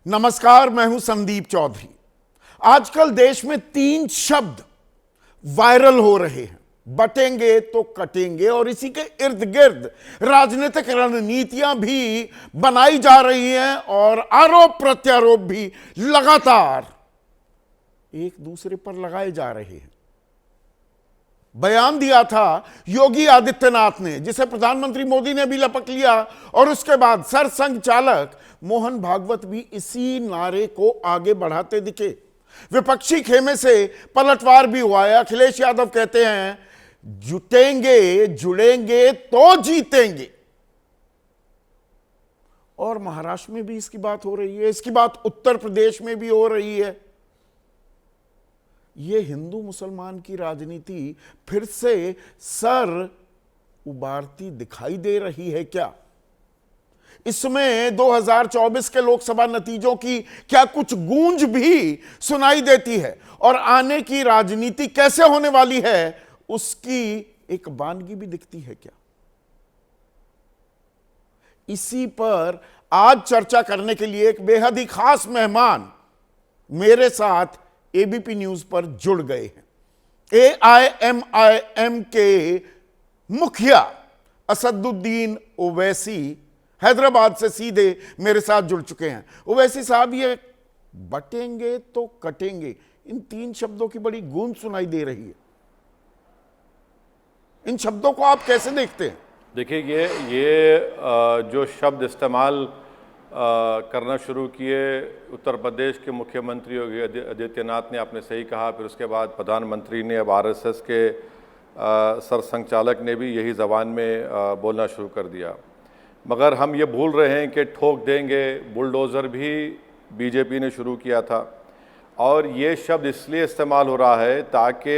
नमस्कार, मैं हूं संदीप चौधरी। आजकल देश में 3 शब्द वायरल हो रहे हैं, बटेंगे तो कटेंगे, और इसी के इर्द गिर्द राजनीतिक रणनीतियां भी बनाई जा रही हैं और आरोप प्रत्यारोप भी लगातार एक दूसरे पर लगाए जा रहे हैं। बयान दिया था योगी आदित्यनाथ ने, जिसे प्रधानमंत्री मोदी ने भी लपक लिया, और उसके बाद सरसंघ चालक मोहन भागवत भी इसी नारे को आगे बढ़ाते दिखे। विपक्षी खेमे से पलटवार भी हुआ है। अखिलेश यादव कहते हैं जुटेंगे जुड़ेंगे तो जीतेंगे, और महाराष्ट्र में भी इसकी बात हो रही है, इसकी बात उत्तर प्रदेश में भी हो रही है। यह हिंदू मुसलमान की राजनीति फिर से सर उबारती दिखाई दे रही है क्या? इसमें 2024 के लोकसभा नतीजों की क्या कुछ गूंज भी सुनाई देती है, और आने की राजनीति कैसे होने वाली है उसकी एक वानगी भी दिखती है क्या? इसी पर आज चर्चा करने के लिए एक बेहद ही खास मेहमान मेरे साथ एबीपी न्यूज पर जुड़ गए हैं। AIMIM के मुखिया असदुद्दीन ओवैसी हैदराबाद से सीधे मेरे साथ जुड़ चुके हैं। ओवैसी साहब, ये बटेंगे तो कटेंगे, इन 3 शब्दों की बड़ी गूंज सुनाई दे रही है। इन शब्दों को आप कैसे देखते हैं? देखिए, ये जो शब्द इस्तेमाल करना शुरू किए उत्तर प्रदेश के मुख्यमंत्री योगी आदित्यनाथ ने, आपने सही कहा, फिर उसके बाद प्रधानमंत्री ने, अब आरएसएस के सरसंघचालक ने भी यही ज़बान में बोलना शुरू कर दिया। मगर हम ये भूल रहे हैं कि ठोक देंगे बुलडोज़र भी बीजेपी ने शुरू किया था, और ये शब्द इसलिए इस्तेमाल हो रहा है ताकि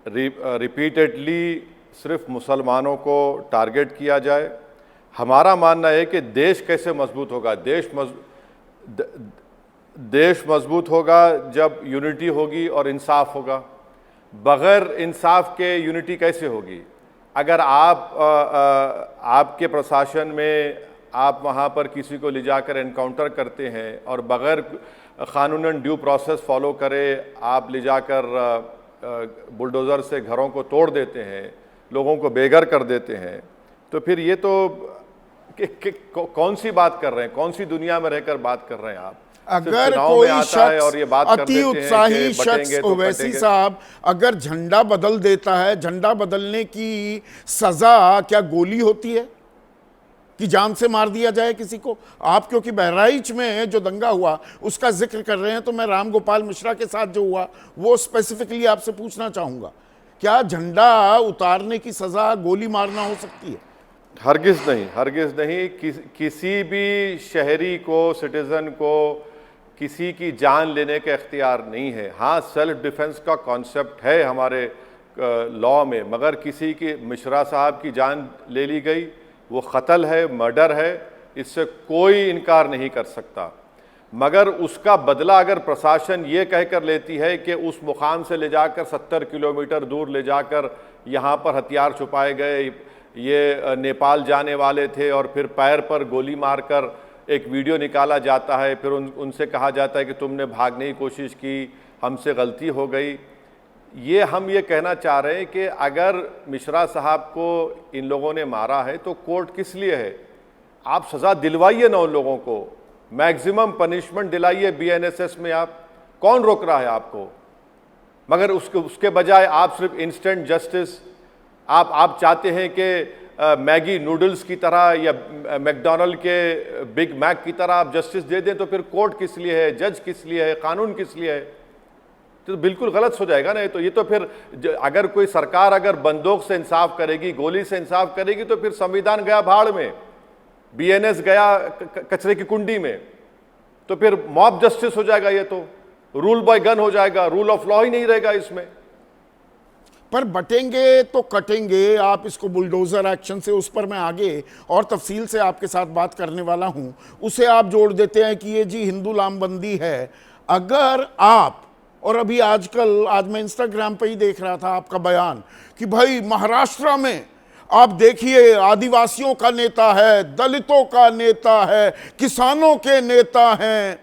रिपीटेडली सिर्फ मुसलमानों को टारगेट किया जाए। हमारा मानना है कि देश कैसे मजबूत होगा? देश मजबूत होगा जब यूनिटी होगी और इंसाफ होगा। बगैर इंसाफ के यूनिटी कैसे होगी? अगर आपके प्रशासन में आप वहाँ पर किसी को ले जाकर एनकाउंटर करते हैं और बगैर कानूनन ड्यू प्रोसेस फॉलो करे आप ले जाकर बुलडोज़र से घरों को तोड़ देते हैं, लोगों को बेघर कर देते हैं, तो फिर ये तो कौन सी बात कर रहे हैं? कौन सी दुनिया में रहकर बात कर रहे हैं आप? अगर कोई शख्स और ये बात अति उत्साही शख्स ओवैसी साहब अगर झंडा बदल देता है, झंडा बदलने की सजा क्या गोली होती है कि जान से मार दिया जाए किसी को? आप क्योंकि बहराइच में जो दंगा हुआ उसका जिक्र कर रहे हैं, तो मैं राम गोपाल मिश्रा के साथ जो हुआ वो स्पेसिफिकली आपसे पूछना चाहूंगा, क्या झंडा उतारने की सजा गोली मारना हो सकती है? हरगिज़ नहीं, हरगिज़ नहीं। किसी भी शहरी को, सिटीज़न को किसी की जान लेने का इख्तियार नहीं है। हाँ, सेल्फ डिफेंस का कॉन्सेप्ट है हमारे लॉ में, मगर किसी की, मिश्रा साहब की जान ले ली गई, वो कत्ल है, मर्डर है, इससे कोई इनकार नहीं कर सकता। मगर उसका बदला अगर प्रशासन ये कहकर लेती है कि उस मुकाम से ले जाकर 70 किलोमीटर दूर ले जाकर यहाँ पर हथियार छुपाए गए, ये नेपाल जाने वाले थे, और फिर पैर पर गोली मारकर एक वीडियो निकाला जाता है, फिर उनसे कहा जाता है कि तुमने भागने की कोशिश की, हमसे गलती हो गई। ये हम ये कहना चाह रहे हैं कि अगर मिश्रा साहब को इन लोगों ने मारा है तो कोर्ट किस लिए है? आप सज़ा दिलवाइए ना उन लोगों को, मैक्सिमम पनिशमेंट दिलाइए BNSS में। आप कौन रोक रहा है आपको? मगर उसके बजाय आप सिर्फ इंस्टेंट जस्टिस, आप चाहते हैं कि मैगी नूडल्स की तरह या मैकडोनल्ड के बिग मैक की तरह आप जस्टिस दे दें, तो फिर कोर्ट किस लिए है, जज किस लिए है, कानून किस लिए है? तो बिल्कुल गलत हो जाएगा ना। ये तो फिर अगर कोई सरकार अगर बंदूक से इंसाफ करेगी, गोली से इंसाफ करेगी, तो फिर संविधान गया भाड़ में, BNS गया कचरे की कुंडी में, तो फिर मॉब जस्टिस हो जाएगा। ये तो रूल बाय गन हो जाएगा, रूल ऑफ लॉ ही नहीं रहेगा इसमें। पर बटेंगे तो कटेंगे, आप इसको बुलडोजर एक्शन से, उस पर मैं आगे और तफसील से आपके साथ बात करने वाला हूं। उसे आप जोड़ देते हैं कि ये जी हिंदू लामबंदी है। अगर आप, और अभी आज मैं इंस्टाग्राम पे ही देख रहा था आपका बयान कि भाई महाराष्ट्र में आप देखिए आदिवासियों का नेता है, दलितों का नेता है, किसानों के नेता हैं,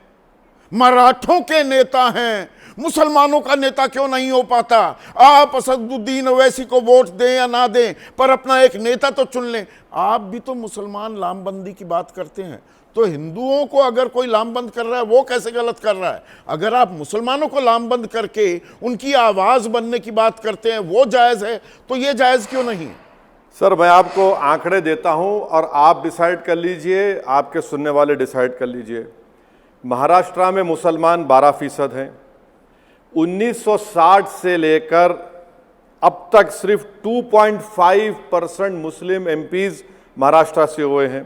मराठों के नेता हैं, मुसलमानों का नेता क्यों नहीं हो पाता? आप असदुद्दीन ओवैसी को वोट दें या ना दें, पर अपना एक नेता तो चुन लें। आप भी तो मुसलमान लामबंदी की बात करते हैं, तो हिंदुओं को अगर कोई लामबंद कर रहा है वो कैसे गलत कर रहा है? अगर आप मुसलमानों को लामबंद करके उनकी आवाज बनने की बात करते हैं वो जायज है, तो ये जायज क्यों नहीं? सर, मैं आपको आंकड़े देता हूं और आप डिसाइड कर लीजिए, आपके सुनने वाले डिसाइड कर लीजिए। महाराष्ट्र में मुसलमान 12% हैं। 1960 से लेकर अब तक सिर्फ 2.5% मुस्लिम एमपीज महाराष्ट्र से हुए हैं।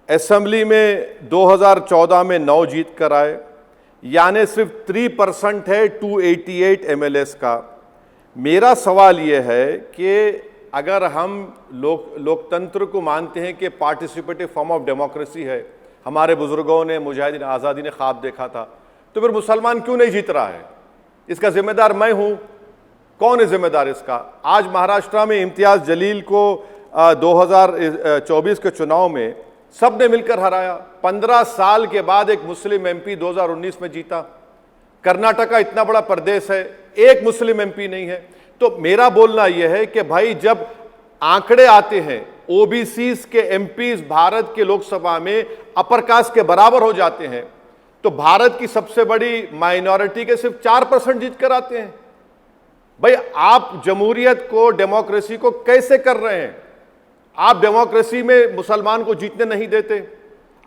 असेंबली में 2014 में 9 जीत कर आए, यानी सिर्फ 3% है 288 एमएलएस का। मेरा सवाल यह है कि अगर हम लोकतंत्र को मानते हैं कि पार्टिसिपेटिव फॉर्म ऑफ डेमोक्रेसी है, हमारे बुजुर्गों ने, मुजाहिदीन आज़ादी ने ख्वाब देखा था, तो फिर मुसलमान क्यों नहीं जीत रहा है? इसका जिम्मेदार मैं हूं। कौन है जिम्मेदार इसका? आज महाराष्ट्र में इम्तियाज जलील को 2024 के चुनाव में सबने मिलकर हराया। 15 साल के बाद एक मुस्लिम एमपी 2019 में जीता। कर्नाटका इतना बड़ा प्रदेश है, एक मुस्लिम एमपी नहीं है। तो मेरा बोलना यह है कि भाई, जब आंकड़े आते हैं ओबीसीज के एमपीज भारत के लोकसभा में अपर कास्ट के बराबर हो जाते हैं, तो भारत की सबसे बड़ी माइनॉरिटी के सिर्फ 4% जीत कर आते हैं। भाई, आप जमहूरियत को, डेमोक्रेसी को कैसे कर रहे हैं? आप डेमोक्रेसी में मुसलमान को जीतने नहीं देते,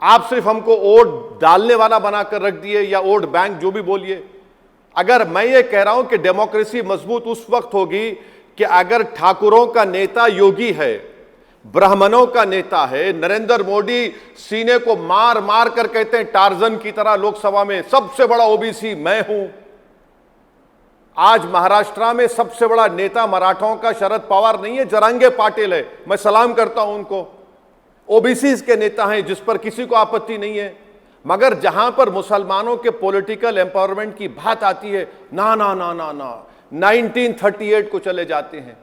आप सिर्फ हमको वोट डालने वाला बनाकर रख दिए, या वोट बैंक, जो भी बोलिए। अगर मैं ये कह रहा हूं कि डेमोक्रेसी मजबूत उस वक्त होगी कि अगर ठाकुरों का नेता योगी है, ब्राह्मणों का नेता है, नरेंद्र मोदी सीने को मार मार कर कहते हैं टार्जन की तरह लोकसभा में, सबसे बड़ा ओबीसी मैं हूं। आज महाराष्ट्र में सबसे बड़ा नेता मराठों का शरद पवार नहीं है, जरांगे पाटिल है। मैं सलाम करता हूं उनको। ओबीसी के नेता हैं जिस पर किसी को आपत्ति नहीं है। मगर जहां पर मुसलमानों के पॉलिटिकल एम्पावरमेंट की बात आती है, ना ना ना ना ना 1938 को चले जाते हैं।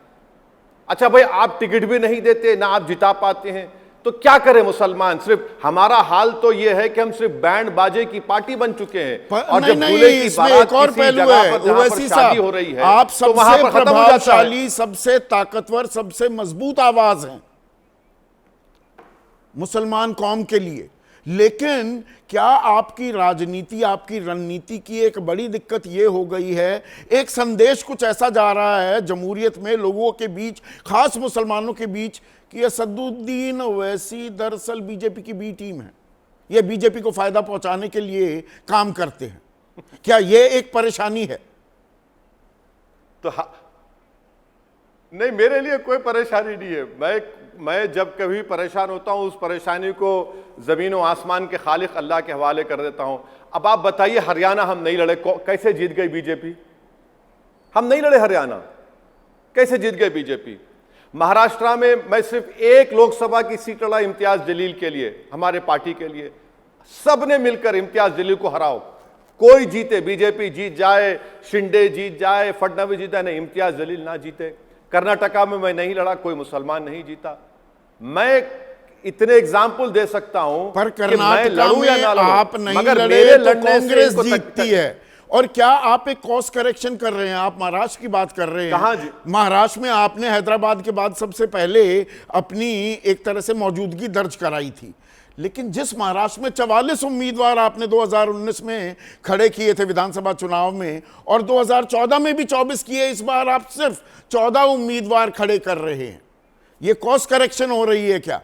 अच्छा भाई, आप टिकट भी नहीं देते, ना आप जिता पाते हैं, तो क्या करें मुसलमान? सिर्फ हमारा हाल तो यह है कि हम सिर्फ बैंड बाजे की पार्टी बन चुके हैं। और जब दूल्हे की बारात एक और पहलू है, ओवैसी साहब, हो रही है, आप सबसे प्रभावशाली, सबसे ताकतवर, सबसे मजबूत आवाज हैं मुसलमान कौम के लिए। लेकिन क्या आपकी राजनीति, आपकी रणनीति की एक बड़ी दिक्कत यह हो गई है, एक संदेश कुछ ऐसा जा रहा है जमहूरियत में लोगों के बीच, खास मुसलमानों के बीच, कि असदुद्दीन ओवैसी दरअसल बीजेपी की बी टीम है, ये बीजेपी को फायदा पहुंचाने के लिए काम करते हैं। क्या ये एक परेशानी है? तो नहीं, मेरे लिए कोई परेशानी नहीं है। मैं जब कभी परेशान होता हूं, उस परेशानी को जमीन और आसमान के खालिक अल्लाह के हवाले कर देता हूं। अब आप बताइए, हरियाणा हम नहीं लड़े, कैसे जीत गई बीजेपी? हम नहीं लड़े हरियाणा, कैसे जीत गए बीजेपी? महाराष्ट्र में मैं सिर्फ एक लोकसभा की सीट लड़ा इम्तियाज जलील के लिए, हमारे पार्टी के लिए। सबने मिलकर इम्तियाज जलील को हराओ, कोई जीते, बीजेपी जीत जाए, शिंदे जीत जाए, फडणवीस जीता, नहीं इम्तियाज जलील ना जीते। कर्नाटका में मैं नहीं लड़ा, कोई मुसलमान नहीं जीता। मैं इतने एग्जाम्पल दे सकता हूं, पर कर्नाटका में आप नहीं लड़े तो कांग्रेस जीतती है। और क्या आप एक कॉर्स करेक्शन कर रहे हैं? आप महाराष्ट्र की बात कर रहे हैं। कहां जी? महाराष्ट्र में आपने हैदराबाद के बाद सबसे पहले अपनी एक तरह से मौजूदगी दर्ज कराई थी, लेकिन जिस महाराष्ट्र में 44 उम्मीदवार आपने 2019 में खड़े किए थे विधानसभा चुनाव में, और 2014 में भी 24 किए, इस बार आप सिर्फ 14 उम्मीदवार खड़े कर रहे हैं। ये कॉस्ट करेक्शन हो रही है क्या?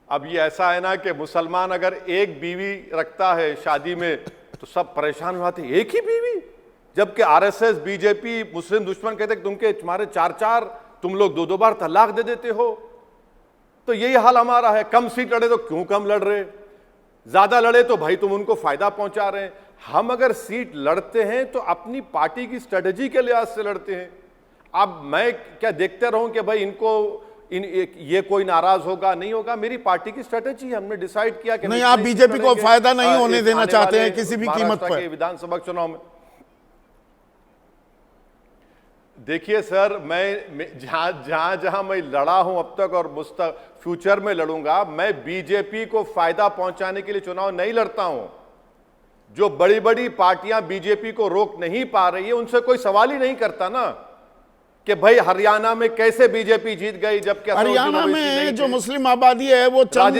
अब ये ऐसा है ना कि मुसलमान अगर एक बीवी रखता है शादी में तो सब परेशान हो जाते, एक ही बीवी, जबकि आरएसएस, बीजेपी, मुस्लिम दुश्मन कहते तुम्हारे 4-4, तुम लोग 2-2 बार तलाक दे देते हो। तो यही हाल हमारा है। कम सीट लड़े तो क्यों कम लड़ रहे, ज्यादा लड़े तो भाई तुम उनको फायदा पहुंचा रहे हैं। हम अगर सीट लड़ते हैं तो अपनी पार्टी की स्ट्रेटजी के लिहाज से लड़ते हैं। अब मैं क्या देखते रहूं कि भाई इनको ये कोई नाराज होगा, नहीं होगा? मेरी पार्टी की स्ट्रेटजी, हमने डिसाइड किया कि नहीं, आप बीजेपी को फायदा नहीं होने देना चाहते हैं किसी भी कीमत पर विधानसभा चुनाव में। देखिए सर, मैं जहां मैं लड़ा हूं अब तक और फ्यूचर में लड़ूंगा, मैं बीजेपी को फायदा पहुंचाने के लिए चुनाव नहीं लड़ता हूं। जो बड़ी बड़ी पार्टियां बीजेपी को रोक नहीं पा रही है, उनसे कोई सवाल ही नहीं करता ना कि भाई हरियाणा में कैसे बीजेपी जीत गई, जबकि हरियाणा में जो मुस्लिम आबादी है वो चंद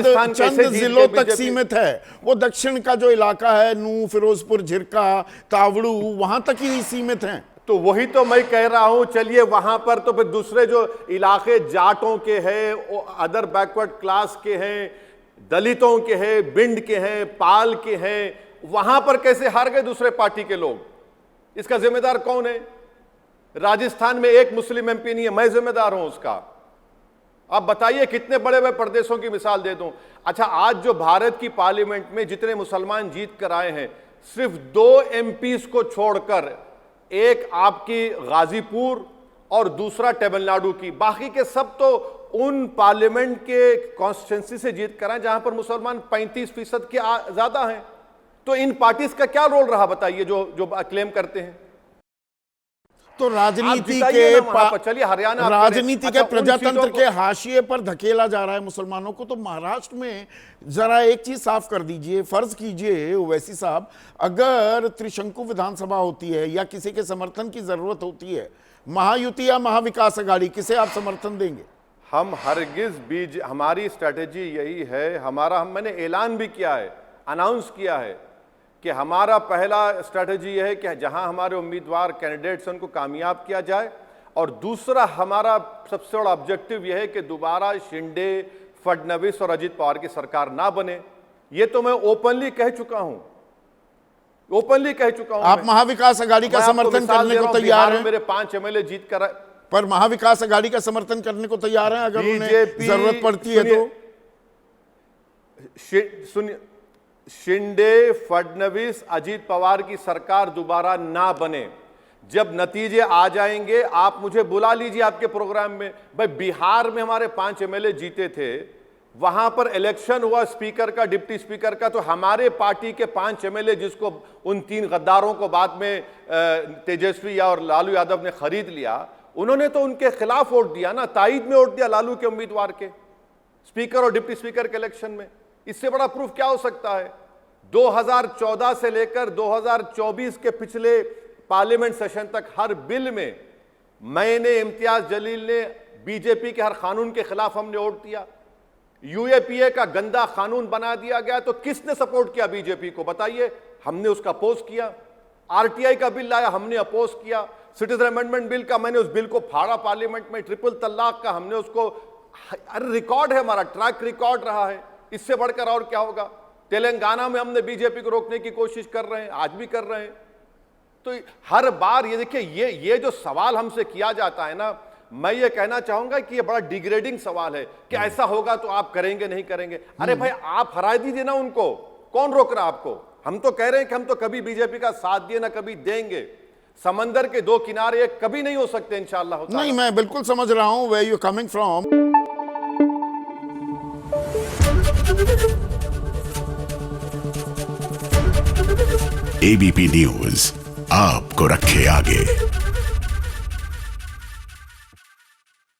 जिलों तक सीमित है। वो दक्षिण का जो इलाका है, नूह, फिरोजपुर, झिरका, तावड़ू, वहां तक ही सीमित है। तो वही तो मैं कह रहा हूं, चलिए वहां पर तो फिर दूसरे जो इलाके जाटों के हैं, अदर बैकवर्ड क्लास के हैं, दलितों के हैं, बिंड के हैं, पाल के हैं, वहां पर कैसे हार गए दूसरे पार्टी के लोग? इसका जिम्मेदार कौन है? राजस्थान में एक मुस्लिम एमपी नहीं है, मैं जिम्मेदार हूं उसका। आप बताइए कितने बड़े बड़े प्रदेशों की मिसाल दे दूं। अच्छा, आज जो भारत की पार्लियामेंट में जितने मुसलमान जीत कर आए हैं, सिर्फ 2 एमपीज को छोड़कर, एक आपकी गाजीपुर और दूसरा तमिलनाडु की, बाकी के सब तो उन पार्लियामेंट के कॉन्स्टिट्यूंसी से जीत कर आए जहां पर मुसलमान 35% के ज्यादा हैं। तो इन पार्टीज का क्या रोल रहा बताइए, जो क्लेम करते हैं? तो राजनीति के प्रजातंत्र के हाशिए पर धकेला जा रहा है मुसलमानों को। तो महाराष्ट्र में जरा एक चीज साफ कर दीजिए, फर्ज कीजिए ओवैसी साहब, अगर त्रिशंकु विधानसभा होती है या किसी के समर्थन की जरूरत होती है, महायुति या महाविकास अघाड़ी, किसे आप समर्थन देंगे? हम हरगिज हमारी स्ट्रेटेजी यही है, मैंने ऐलान भी किया है, अनाउंस किया है कि हमारा पहला स्ट्रैटेजी यह है कि जहां हमारे उम्मीदवार कैंडिडेट्स उनको कामयाब किया जाए, और दूसरा हमारा सबसे बड़ा ऑब्जेक्टिव यह है कि दोबारा शिंदे, फडणवीस और अजित पवार की सरकार ना बने। ये तो मैं ओपनली कह चुका हूं, आप महाविकास अघाड़ी का समर्थन करने को तैयार हैं? मेरे 5 एमएलए जीत कर, पर महाविकास अघाड़ी का समर्थन करने को तैयार हैं अगर उन्हें जरूरत पड़ती है तो? सुनिए, शिंदे, फडणवीस, अजीत पवार की सरकार दोबारा ना बने, जब नतीजे आ जाएंगे आप मुझे बुला लीजिए आपके प्रोग्राम में। भाई बिहार में हमारे 5 एमएलए जीते थे, वहां पर इलेक्शन हुआ स्पीकर का, डिप्टी स्पीकर का, तो हमारे पार्टी के 5 एमएलए, जिसको उन 3 गद्दारों को बाद में तेजस्वी और लालू यादव ने खरीद लिया, उन्होंने तो उनके खिलाफ वोट दिया ना, ताईद में वोट दिया लालू के उम्मीदवार के, स्पीकर और डिप्टी स्पीकर के इलेक्शन में। इससे बड़ा प्रूफ क्या हो सकता है? 2014 से लेकर 2024 के पिछले पार्लियामेंट सेशन तक हर बिल में मैंने, इम्तियाज जलील ने, बीजेपी के हर कानून के खिलाफ हमने वोट दिया। यूएपीए का गंदा कानून बना दिया गया तो किसने सपोर्ट किया बीजेपी को बताइए? हमने उसका अपोज किया। आरटीआई का बिल लाया, हमने अपोज किया। सिटीजन अमेंडमेंट बिल का, मैंने उस बिल को फाड़ा पार्लियामेंट में। ट्रिपल तलाक का हमने उसको, अरे रिकॉर्ड है, हमारा ट्रैक रिकॉर्ड रहा है, इससे बढ़कर और क्या होगा? तेलंगाना में हमने बीजेपी को रोकने की कोशिश कर रहे हैं, आज भी कर रहे हैं। तो हर बार ये देखिए, ये जो सवाल हमसे किया जाता है ना, मैं ये कहना चाहूंगा कि ये बड़ा डिग्रेडिंग सवाल है कि ऐसा होगा तो आप करेंगे नहीं करेंगे। अरे भाई आप हरा दीजिए ना उनको, कौन रोक रहा आपको? हम तो कह रहे हैं कि हम तो कभी बीजेपी का साथ दिए ना कभी देंगे। समंदर के 2 किनारे एक कभी नहीं हो सकते इंशाअल्लाह। नहीं, मैं बिल्कुल समझ रहा हूं where you coming from. ABP news आपको रखे आगे।